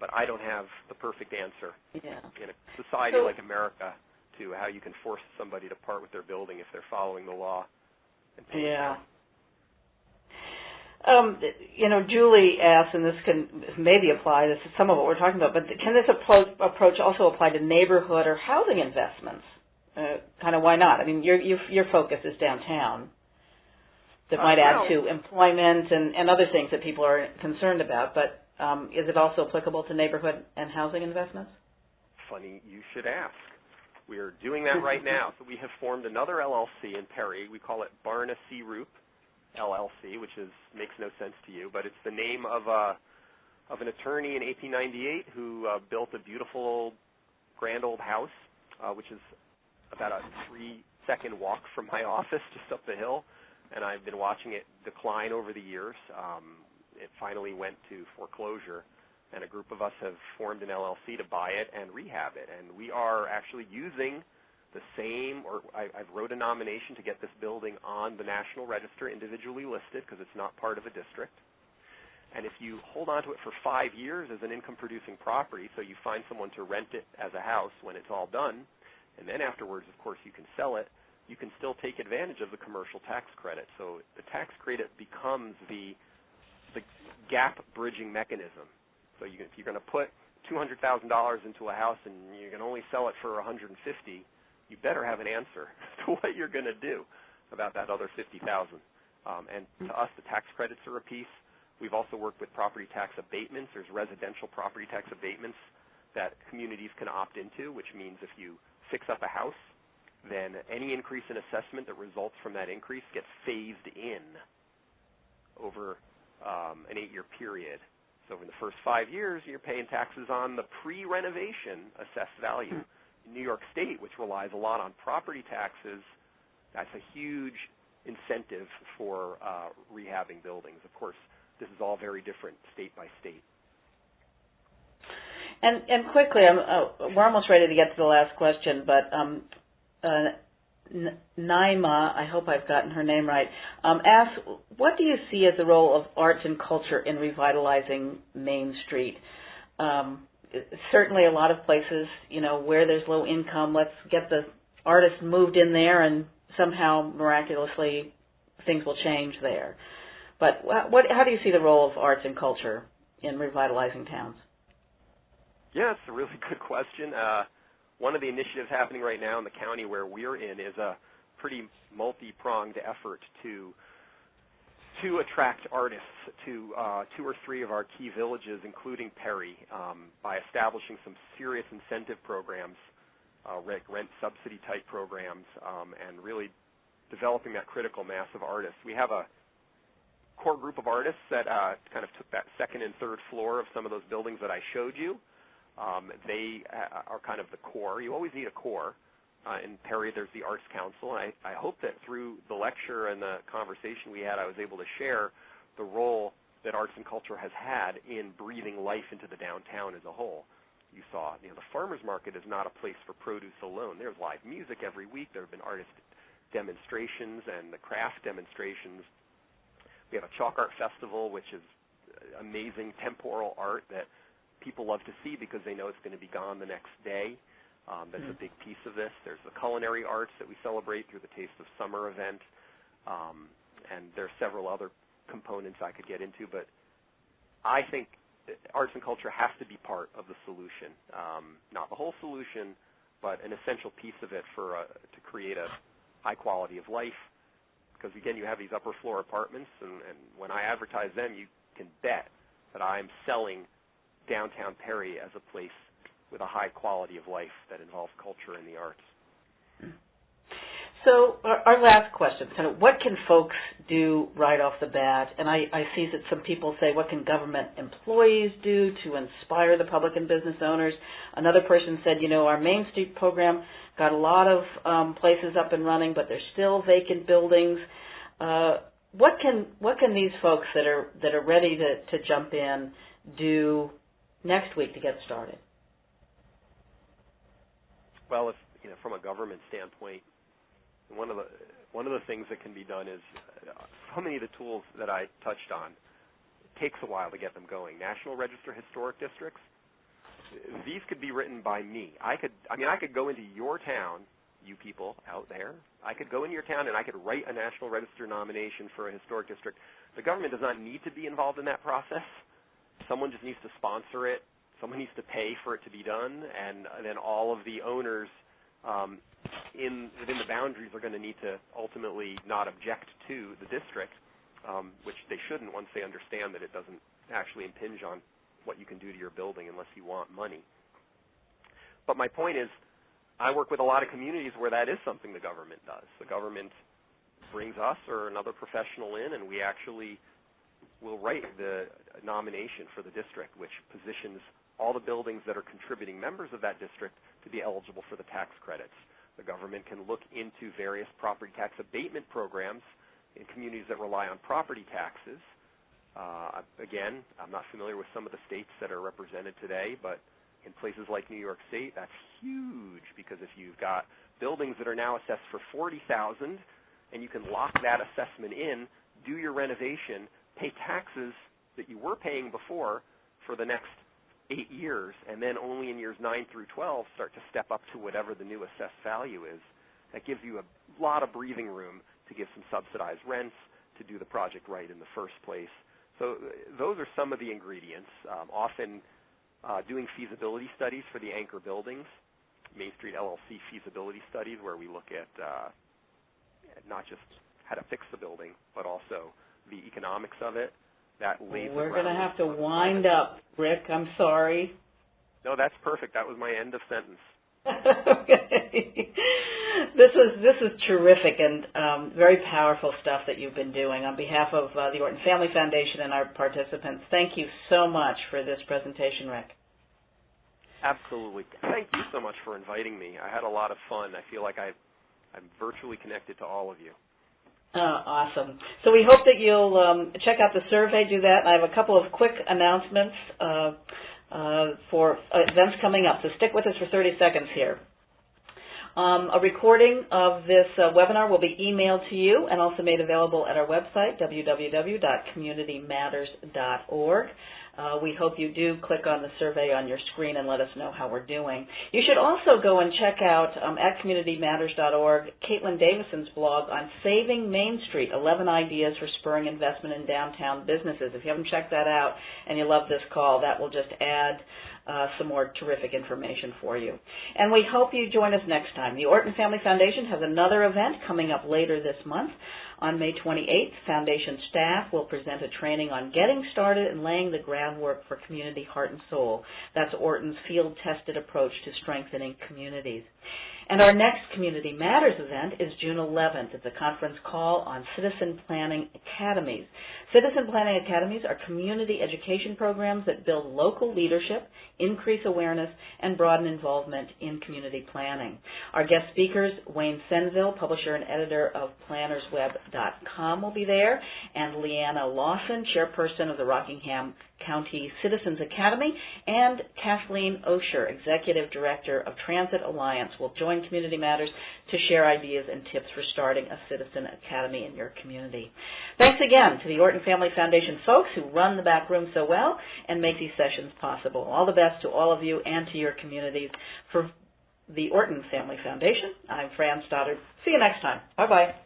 But I don't have the perfect answer in a society like America to how you can force somebody to part with their building if they're following the law. Yeah. You know, Julie asked, and this can maybe apply, this is some of what we're talking about, but can this approach also apply to neighborhood or housing investments? Kind of why not? I mean, your focus is downtown. That might add to employment and other things that people are concerned about, but is it also applicable to neighborhood and housing investments? Funny you should ask. We are doing that right now. So we have formed another LLC in Perry. We call it Barna C. Roop LLC, which makes no sense to you, but it's the name of a of an attorney in 1898 who built a beautiful, grand old house, which is about a 3-second walk from my office, just up the hill, and I've been watching it decline over the years. It finally went to foreclosure, and a group of us have formed an LLC to buy it and rehab it, and we are actually using the same, or I've wrote a nomination to get this building on the National Register individually listed because it's not part of a district. And if you hold on to it for 5 years as an income-producing property, so you find someone to rent it as a house when it's all done, and then afterwards, of course, you can sell it, you can still take advantage of the commercial tax credit. So the tax credit becomes the gap bridging mechanism. So if you're going to put $200,000 into a house and you can only sell it for $150,000, you better have an answer to what you're going to do about that other $50,000. And to us, the tax credits are a piece. We've also worked with property tax abatements. There's residential property tax abatements that communities can opt into, which means if you fix up a house, then any increase in assessment that results from that increase gets phased in over an 8-year period. So in the first 5 years, you're paying taxes on the pre-renovation assessed value. In New York State, which relies a lot on property taxes, that's a huge incentive for rehabbing buildings. Of course, this is all very different state by state. And quickly, we're almost ready to get to the last question, but Naima, I hope I've gotten her name right, asks, what do you see as the role of arts and culture in revitalizing Main Street? Certainly a lot of places, where there's low income, let's get the artists moved in there and somehow miraculously things will change there. But how do you see the role of arts and culture in revitalizing towns? Yeah, it's a really good question. One of the initiatives happening right now in the county where we're in is a pretty multi-pronged effort to attract artists to 2 or 3 of our key villages, including Perry, by establishing some serious incentive programs, rent subsidy type programs, and really developing that critical mass of artists. We have a core group of artists that kind of took that 2nd and 3rd floor of some of those buildings that I showed you. They are kind of the core. You always need a core. In Perry, there's the Arts Council. And I hope that through the lecture and the conversation we had, I was able to share the role that arts and culture has had in breathing life into the downtown as a whole. You saw, the farmers market is not a place for produce alone. There's live music every week. There have been artist demonstrations and the craft demonstrations. We have a chalk art festival, which is amazing temporal art that people love to see because they know it's going to be gone the next day. That's a big piece of this. There's the culinary arts that we celebrate through the Taste of Summer event, and there are several other components I could get into, but I think arts and culture has to be part of the solution. Not the whole solution, but an essential piece of it to create a high quality of life. Because, again, you have these upper floor apartments, and when I advertise them, you can bet that I'm selling downtown Perry as a place with a high quality of life that involves culture and the arts. So our last question, kind of what can folks do right off the bat? And I see that some people say, what can government employees do to inspire the public and business owners? Another person said, our Main Street program got a lot of places up and running, but there's still vacant buildings. What can these folks that are ready to jump in do next week to get started? Well, from a government standpoint, one of the things that can be done is so many of the tools that I touched on. It takes a while to get them going. National Register Historic Districts, these could be written by me. I could go into your town, you people out there. I could go into your town and I could write a National Register nomination for a historic district. The government does not need to be involved in that process. Someone just needs to sponsor it. Someone needs to pay for it to be done, and then all of the owners within the boundaries are going to need to ultimately not object to the district, which they shouldn't once they understand that it doesn't actually impinge on what you can do to your building unless you want money. But my point is, I work with a lot of communities where that is something the government does. The government brings us or another professional in, and we actually will write the nomination for the district, which positions all the buildings that are contributing members of that district to be eligible for the tax credits. The government can look into various property tax abatement programs in communities that rely on property taxes. Again, I'm not familiar with some of the states that are represented today, but in places like New York State, that's huge, because if you've got buildings that are now assessed for $40,000 and you can lock that assessment in, do your renovation, pay taxes that you were paying before for the next 8 years, and then only in years 9 through 12 start to step up to whatever the new assessed value is. That gives you a lot of breathing room to give some subsidized rents, to do the project right in the first place. So those are some of the ingredients. Often doing feasibility studies for the anchor buildings, Main Street LLC feasibility studies, where we look at not just how to fix the building, but also the economics of it. That lays We're going to have to wind up, Rick. I'm sorry. No, that's perfect. That was my end of sentence. Okay. This is terrific and very powerful stuff that you've been doing. On behalf of the Orton Family Foundation and our participants, thank you so much for this presentation, Rick. Absolutely. Thank you so much for inviting me. I had a lot of fun. I feel like I'm virtually connected to all of you. Awesome. So we hope that you'll check out the survey, do that. I have a couple of quick announcements for events coming up, so stick with us for 30 seconds here. A recording of this webinar will be emailed to you and also made available at our website, www.communitymatters.org. We hope you do click on the survey on your screen and let us know how we're doing. You should also go and check out at communitymatters.org Caitlin Davison's blog on Saving Main Street, 11 Ideas for Spurring Investment in Downtown Businesses. If you haven't checked that out and you love this call, that will just add some more terrific information for you. And we hope you join us next time. The Orton Family Foundation has another event coming up later this month. On May 28th, Foundation staff will present a training on getting started and laying the groundwork for community heart and soul. That's Orton's field-tested approach to strengthening communities. And our next Community Matters event is June 11th. It's a conference call on Citizen Planning Academies. Citizen Planning Academies are community education programs that build local leadership, increase awareness, and broaden involvement in community planning. Our guest speakers, Wayne Senville, publisher and editor of PlannersWeb.com, will be there, and Leanna Lawson, chairperson of the Rockingham County Citizens Academy, and Kathleen Osher, Executive Director of Transit Alliance, will join Community Matters to share ideas and tips for starting a Citizen Academy in your community. Thanks again to the Orton Family Foundation folks who run the back room so well and make these sessions possible. All the best to all of you and to your communities. For the Orton Family Foundation, I'm Fran Stoddard. See you next time. Bye-bye.